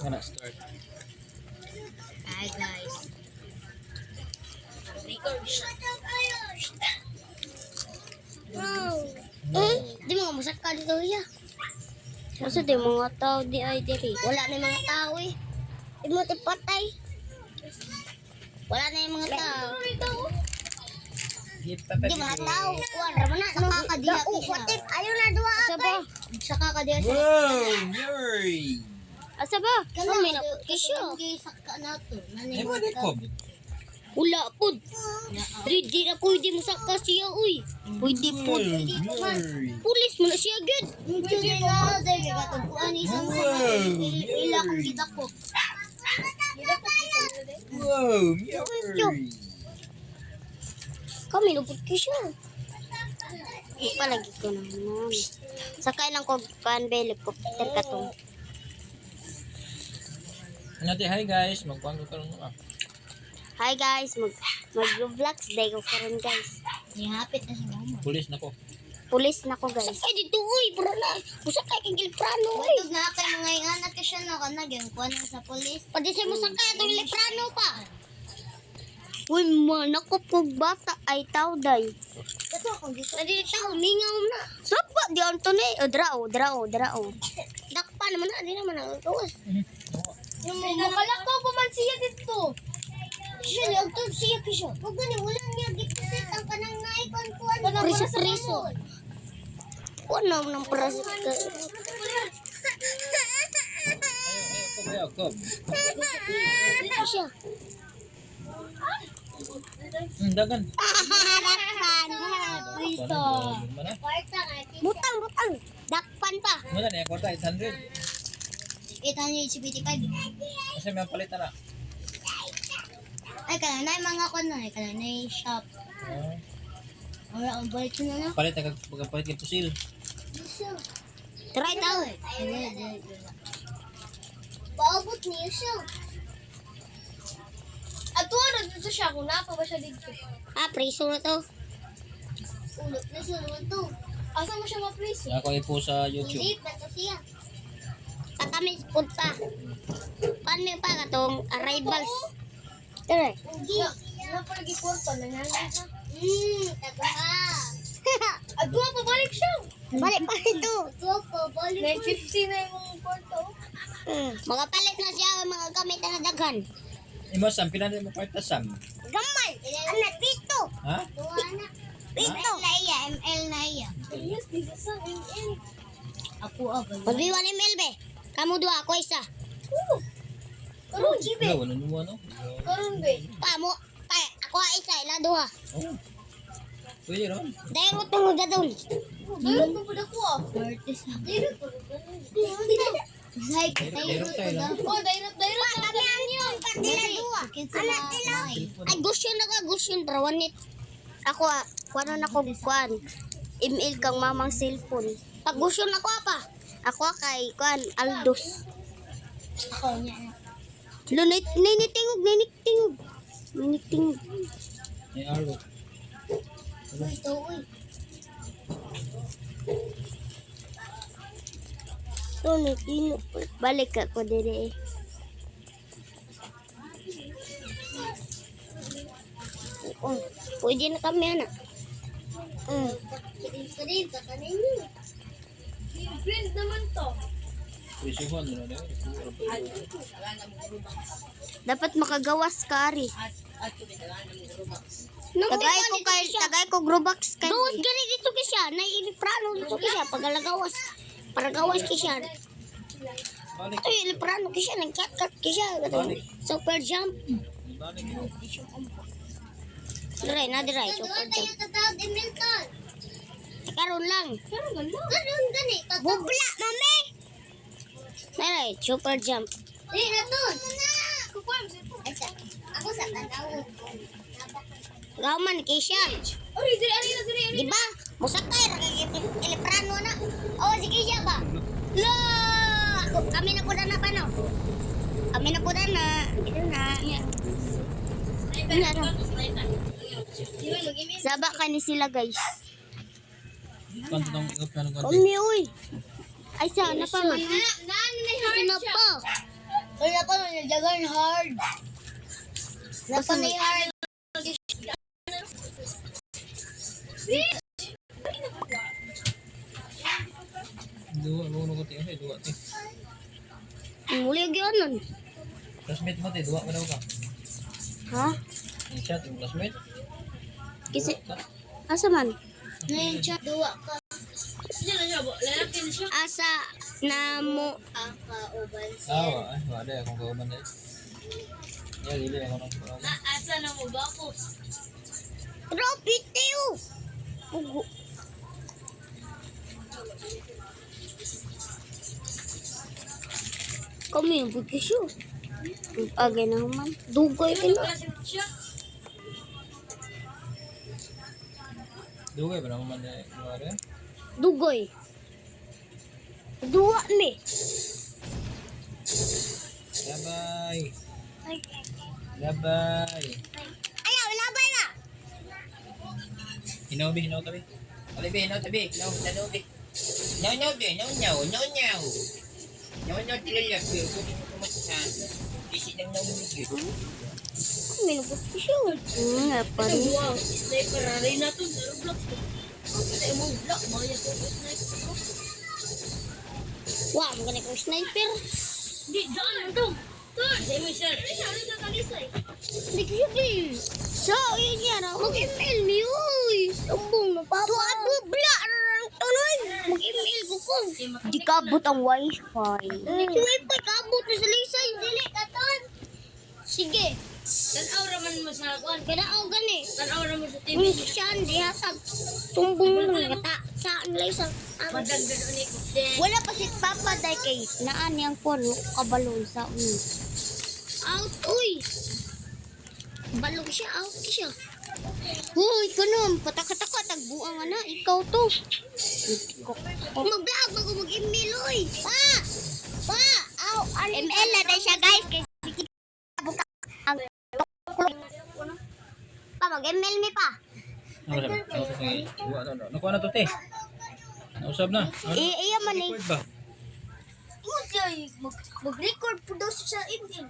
Sana start. Hi guys. Di mo masak ka dito ya. Kasi di mga tao di ay diri. Wala na yung mga tao eh. Di mo tipatay. Wala na yung mga tao. Di mga tao. Wala mo na. Nakakadiha ko siya. Ayaw na duwa atay. Saka kadiha siya. Wow! Yuri! Asa ba? May napot ka siya. Eh, mo di ko. Wala po. Di na pwede mo saka siya, uy. Pwede po. Yuri! Pulis mo na siya agad. Pwede na. Dahil katagpuan isang ila kong kita ko. Wow! Yuri! Kami lupot ka siya. Ipalagi ko naman. Sakay lang ko helicopter ka to. Hi guys, magkuhan ko karon ah. Hi guys, mag-vlogs day ko karon guys. Ihapit na sa mama. Pulis na ko. Pulis na ko guys. Sakay dito uy, bro na. Musakay kay Gilprano uy. Matug na kay mga anak ka siya no kana gyud kuan sa pulis. Pwede siya musakay atong Gilprano pa. Uy, man ako pug bata ay tawday. Kato akong dito. Adi tao mingaw na. Sapa di Antone. Drao. Dakpa naman na, di naman na gawas. Nakalakaw pa man siya dito. Siya, nagtog siya kisyo. Huwag gani, wala niya gipisit ang kanang naikon ko. Priso. Ano ng priso? Ayaw, kom. Dito siya. Dagan. Priso. Butang. Dakpan pa. Muna na, kwarta 800. 875. Kasi may palitan na. Ay, kananay mga ko na. Kananay shop. Wala, ang balik na na. Palit na pagpapalit ng pusil. Try daw. Paabot niya siya. At ano dito siya kung napa ba siya dito? Priso na to. Ulot na siya naman to. Asa mo siya ma-freeze? Ako ipo sa YouTube. Hindi, bato siya. Katamis punta. Paano pa katong arrivals? Tara. Napalagi porto na nga na. Taga. At doon pabalik siya. Balik pa ito. Balik 950 na yung porto. Mga palit na siya mga gamit na daghan. Imo sam pinanay mo kwarta sam. Gamay. Ano dito? Ha? Dito. ML na iya. Yes, this is ang in. Ako abay. Pagbiwan ni Melbe. Kamu dua, ako isa. Karon jibe. Wala na nuwa no. Karon be. Pamo. Ako isa, ila duha. Oh. Pwede ron. Dahil mo tungod na doon. Karon mo pud ako ah. Dito po. Direct tayo lang. Oh, direct. Kamihan yun. Patila duha. Anak tila. Ay, gusyon bro. Wanit. Ako kuwanan ako kuwan. Email kang mamang cellphone. Pag gusyon ako pa. Ako kay kuwan Aldos. Ako niya. Ninitingog. May aro. Ito, uy. Ninitingog. Balik ako dire. Oh, pwede na kami anak. Print naman to. Isuhan na na. Dapat makagawas ka ari. Tagay ko Grobox kay. Gawas gani dito ki siya, naiiliprano dito ki siya pagalagawas. Para gawas ki siya. Balik. Ito iliprano ki siya, nagkat ki siya. Super jump. Balik. Diray na diray, super jump. Karon lang. Karon gani. Bubla mami. Diray, super jump. Dili na to. Ako sa tanaw. Gaman kay siya. Ari, diri. Di ba? Musakay ra kay iliprano na. Oh, sige siya ba? La! Kami na pud na pa no. Kami na pud na. Ito na. Saba ka ni sila guys. Kanto nang ingap na ng konti. Kami uy. Ay sana pa man. Naan na Sana pa. Kaya pa nalagyan hard. Napa na hard. Dua, mo ko tiyo, dua ti. Muli gyanan. Classmate mo ti, dua ka daw ka. Ha? Ang chat yung classmate. Kasi asa man? Ngayon siya, duwa ka. Siya na siya, lalaki na siya. Asa na mo Ang kauban siya. Awa, ay, wala akong kauban dahil. Yeah, dili ako nang kauban. Asa na mo ba ako? drop it tayo. Pugo. Kami yung pagkisyo. Agay na man. Dugay ka na. Klase siya. Dugay ba naman man dahil? Wala. Dugay. Dua ni. Labay. Labay. Ayaw, labay na. Hinaw bi, hinaw tabi. Alibi, hinaw tabi. Hinaw, hinaw bi. Hinaw, hinaw bi. Hinaw, hinaw. Hinaw, hinaw. Hinaw, hinaw tilalak. Kung kumasa. Isi ng naumigit. Kami yung pagkisyo. Nga pa rin. Wow, sniper rin na to sa Roblox. Kasi mo block mo yan to sniper ko. Wow, magaling kong sniper. Di, daan lang to. Doon. Hindi mo siya. Hindi siya, ano ka kalisay? Hindi ko siya pin. So, yun yan. Mag-email mi, uy. Sambong na papa. Tuwad mo, bla. Tuloy. Mag-email ko ko. Di kabot ang wifi. Di wifi, kabot na sa lisay. Dili, katon. Sige. Tanaw raman mo sa kuan. Kanaaw gani. Tanaw raman sa TV. Yung siyan, di hatag. Sumbong mo na kata. Saan lisay. Madagdag ni ko. Then, Wala pa si Papa dahil kay naan yang puno kabalon sa ulo. Out, uy! Balong siya, out siya. Uy, kanam, pataka-taka, tagbuang na, ikaw to. Mag-vlog, bago mag-email, uy! Pa! Pa! Aw, ML na tayo siya, guys, kay Pa, mag-email mi pa. Nakuha na to, te. Nausap na. Iya man eh. Record ba? mag-record po daw siya sa email.